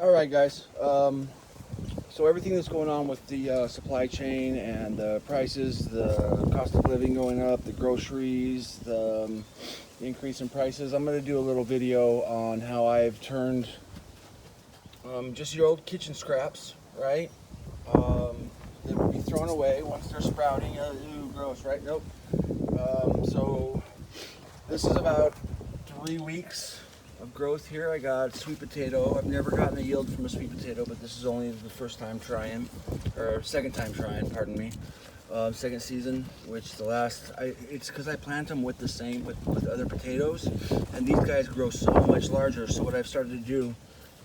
All right, guys. So everything that's going on with the supply chain and the prices, the cost of living going up, the groceries, the increase in prices, I'm going to do a little video on how I've turned just your old kitchen scraps, right? That would be thrown away once they're sprouting. Ooh, gross, right? Nope. So this is about 3 weeks of growth here. I got sweet potato. I've never gotten a yield from a sweet potato, but this is only the first time trying, or second time trying, pardon me. Second season, which it's because I plant them with the same, with other potatoes, and these guys grow so much larger. So what I've started to do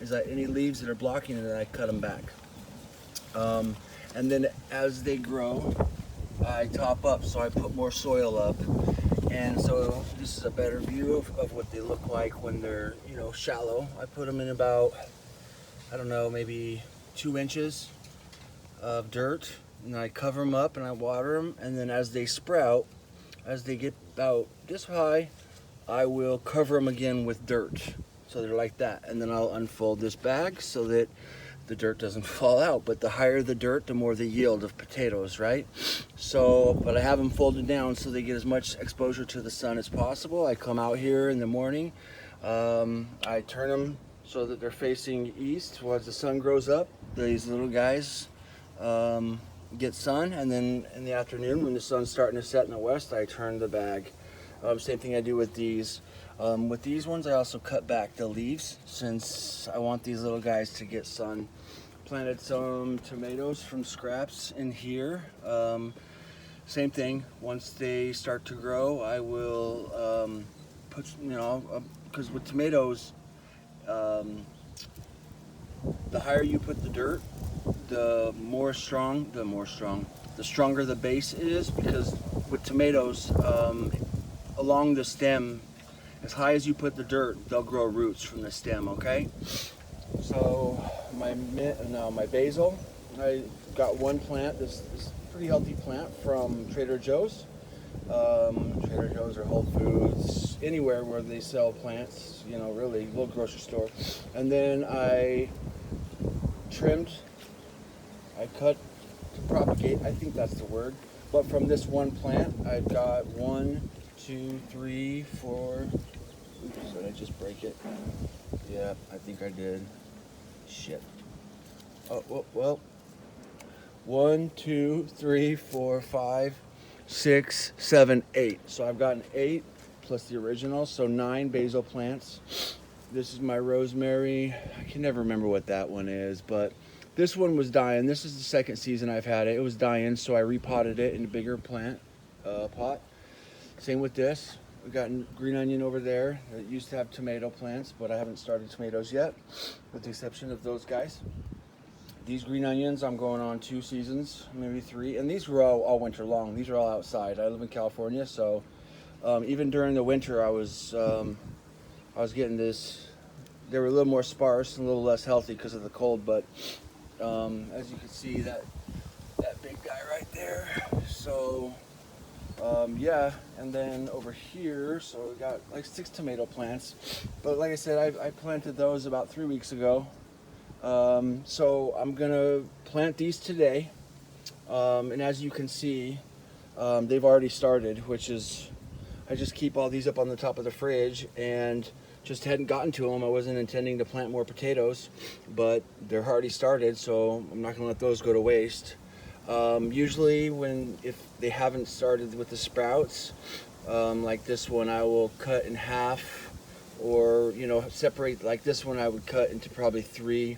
is that any leaves that are blocking it, I cut them back. And then as they grow, I top up, so I put more soil up. And so this is a better view of what they look like when they're, shallow. I put them in about, I don't know, maybe 2 inches of dirt, and I cover them up and I water them. And then as they sprout, as they get about this high, I will cover them again with dirt. So they're like that. And then I'll unfold this bag so that the dirt doesn't fall out. But the higher the dirt, the more the yield of potatoes, right? So, but I have them folded down so they get as much exposure to the sun as possible. I come out here in the morning, I turn them so that they're facing east. Well, as the sun grows up, these little guys get sun, and then in the afternoon when the sun's starting to set in the west, I turn the bag. Same thing I do with these. With these ones, I also cut back the leaves since I want these little guys to get sun. Planted some tomatoes from scraps in here. Same thing, once they start to grow, I will put, because with tomatoes, the higher you put the dirt, the stronger the base is, because with tomatoes, along the stem, as high as you put the dirt, they'll grow roots from the stem, okay? So my basil, I got one plant, this pretty healthy plant from Trader Joe's. Trader Joe's or Whole Foods, anywhere where they sell plants, really, little grocery store. And then I trimmed, I cut to propagate, I think that's the word. But from this one plant, I've got 1, 2, 3, 4. Oops, did I just break it? Yeah, I think I did. Shit. Oh, well. 1, 2, 3, 4, 5, 6, 7, 8. So I've gotten 8 plus the original, so 9 basil plants. This is my rosemary. I can never remember what that one is, but this one was dying. This is the second season I've had it. It was dying, so I repotted it in a bigger plant pot. Same with this. We got green onion over there. It used to have tomato plants, but I haven't started tomatoes yet, with the exception of those guys. These green onions, I'm going on 2 seasons, maybe 3, and these grow all winter long. These are all outside. I live in California, so even during the winter, I was getting this. They were a little more sparse and a little less healthy because of the cold, but as you can see, that big guy right there. So. Yeah, and then over here, so we got like 6 tomato plants, but like I said, I planted those about 3 weeks ago. So I'm gonna plant these today, and as you can see, they've already started, which is, I just keep all these up on the top of the fridge and just hadn't gotten to them. I wasn't intending to plant more potatoes, but they're already started, so I'm not gonna let those go to waste. Usually if they haven't started with the sprouts, like this one, I will cut in half, or separate. Like this one, I would cut into probably 3.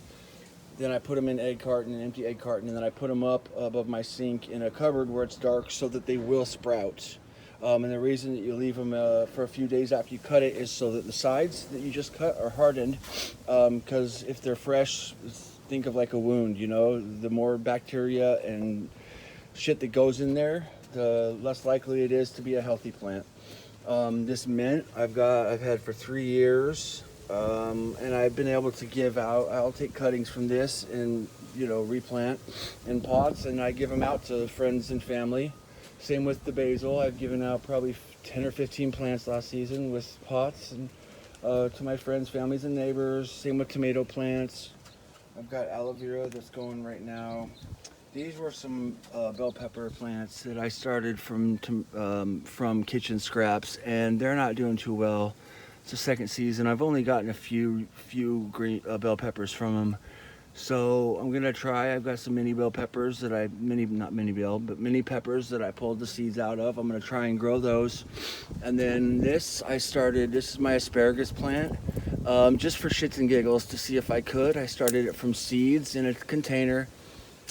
Then I put them in an empty egg carton, and then I put them up above my sink in a cupboard where it's dark so that they will sprout. And the reason that you leave them for a few days after you cut it is so that the sides that you just cut are hardened, because if they're fresh, think of like a wound, the more bacteria and shit that goes in there, the less likely it is to be a healthy plant. This mint I've had for 3 years, and I've been able to give out. I'll take cuttings from this and replant in pots, and I give them out to friends and family. Same with the basil. I've given out probably 10 or 15 plants last season with pots and to my friends, families, and neighbors. Same with tomato plants. I've got aloe vera that's going right now. These were some bell pepper plants that I started from kitchen scraps, and they're not doing too well. It's the second season. I've only gotten a few green bell peppers from them. So I'm gonna try. I've got some mini bell peppers that not mini bell, but mini peppers that I pulled the seeds out of. I'm gonna try and grow those. And then this is my asparagus plant, just for shits and giggles to see if I could. I started it from seeds in a container,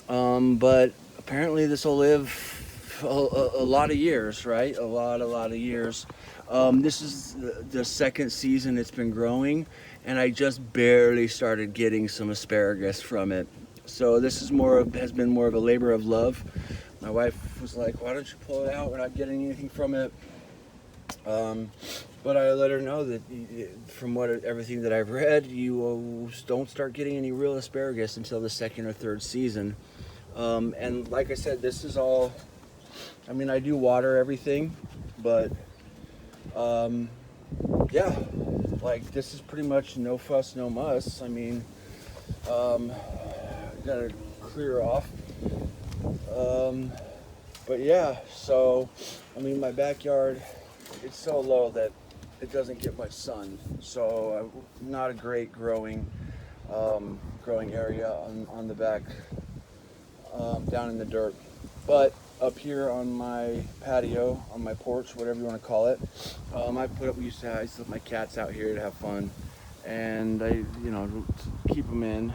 but apparently this will live a lot of years, right? A lot of years. This is the second season it's been growing, and I just barely started getting some asparagus from it. So this is has been more of a labor of love. My wife was like, "Why don't you pull it out? We're not getting anything from it." But I let her know that from everything that I've read, you don't start getting any real asparagus until the second or third season. And like I said, this is all. I mean, I do water everything, but yeah, like this is pretty much no fuss, no muss. I mean, gotta clear off. But yeah, so I mean, my backyard, it's so low that it doesn't get much sun, so not a great growing area on the back, down in the dirt. But up here on my patio, on my porch, whatever you want to call it, I used to let my cats out here to have fun, and I, keep them in.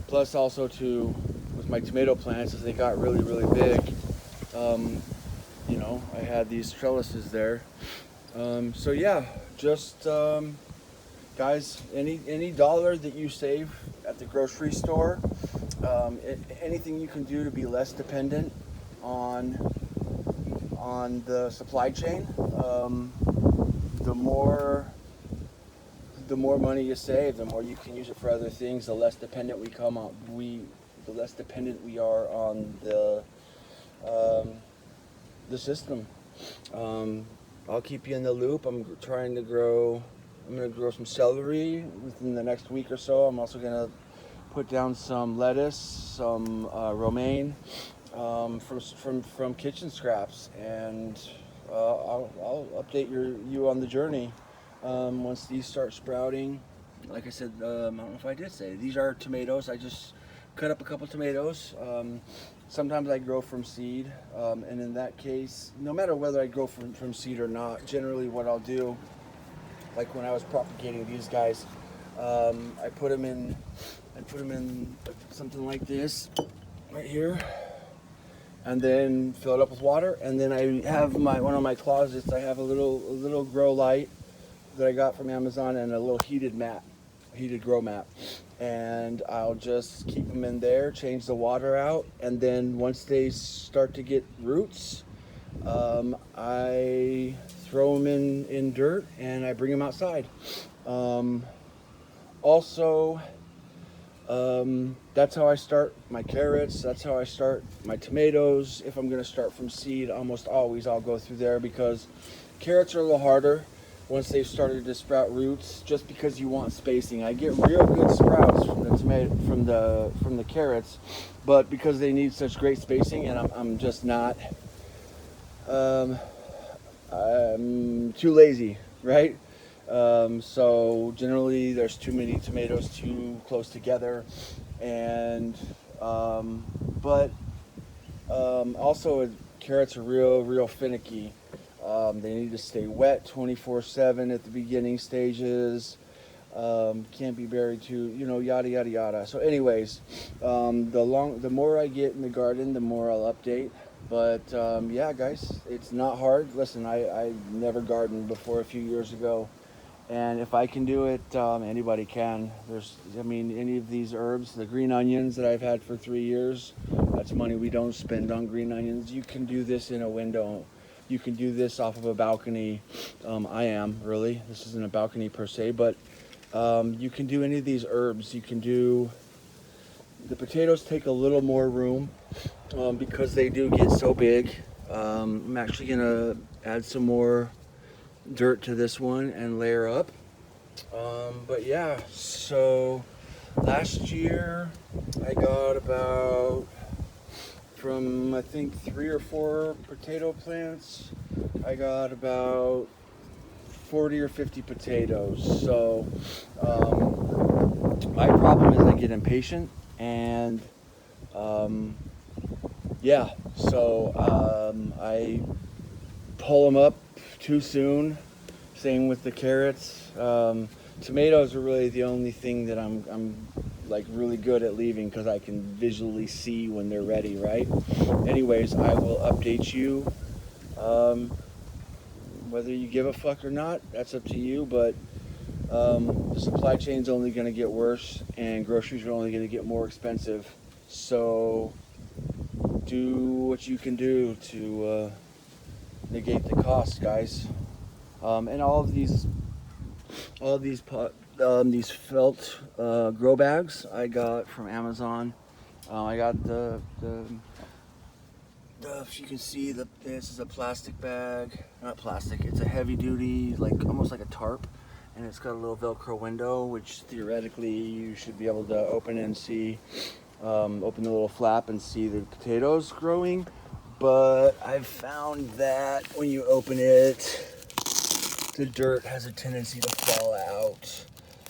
Plus also with my tomato plants, as they got really, really big, I had these trellises there. So yeah, just guys, any dollar that you save at the grocery store, anything you can do to be less dependent on the supply chain, the more money you save, the more you can use it for other things. The less dependent the less dependent we are on the system. I'll keep you in the loop. I'm going to grow some celery within the next week or so. I'm also going to put down some lettuce, some romaine, from kitchen scraps, and I'll update you on the journey once these start sprouting. Like I said, I don't know if I did say, these are tomatoes. I just cut up a couple tomatoes. Sometimes I grow from seed, and in that case, no matter whether I grow from seed or not, generally what I'll do, like when I was propagating these guys, I put them in something like this right here, and then fill it up with water. And then I have one of my closets. I have a little grow light that I got from Amazon, and a little heated grow mat. And I'll just keep them in there, change the water out, and then once they start to get roots, I throw them in dirt and I bring them outside. Also, that's how I start my carrots. That's how I start my tomatoes. If I'm going to start from seed, almost always I'll go through there, because carrots are a little harder once they've started to sprout roots, just because you want spacing. I get real good sprouts from the carrots, but because they need such great spacing, and I'm just not, I'm too lazy, right? So generally there's too many tomatoes too close together, and also carrots are real finicky. They need to stay wet 24/7 at the beginning stages. Can't be buried too, yada yada yada. So anyways, the more I get in the garden, the more I'll update. But yeah, guys, it's not hard. Listen, I never gardened before a few years ago, and if I can do it, anybody can. Any of these herbs, the green onions that I've had for 3 years, that's money we don't spend on green onions. You can do this in a window. You can do this off of a balcony. This isn't a balcony per se, but you can do any of these herbs. You can do, the potatoes take a little more room because they do get so big. I'm actually gonna add some more dirt to this one and layer up. But yeah, so last year I got about, from I think 3 or 4 potato plants, I got about 40 or 50 potatoes. So my problem is I get impatient, and yeah, so I pull them up too soon. Same with the carrots. Tomatoes are really the only thing that I'm like really good at leaving because I can visually see when they're ready, right? Anyways, I will update you. Um, Whether you give a fuck or not, that's up to you. But the supply chain's only going to get worse, and groceries are only going to get more expensive. So do what you can do to negate the cost, guys. And these felt grow bags I got from Amazon. I got if you can see, this is a plastic bag, not plastic. It's a heavy duty, like almost like a tarp, and it's got a little Velcro window, which theoretically you should be able to open and see. Open the little flap and see the potatoes growing. But I've found that when you open it, the dirt has a tendency to fall out.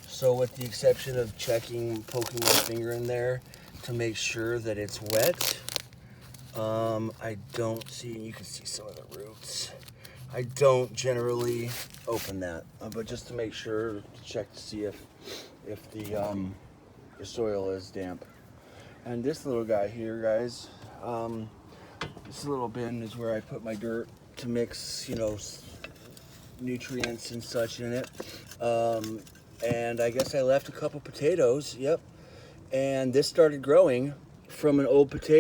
So with the exception of poking my finger in there to make sure that it's wet, I don't see, and you can see some of the roots. I don't generally open that, but just to make sure, to check to see if the soil is damp. And this little guy here, guys, this little bin is where I put my dirt to mix, nutrients and such in it. And I guess I left a couple potatoes, yep. And this started growing from an old potato.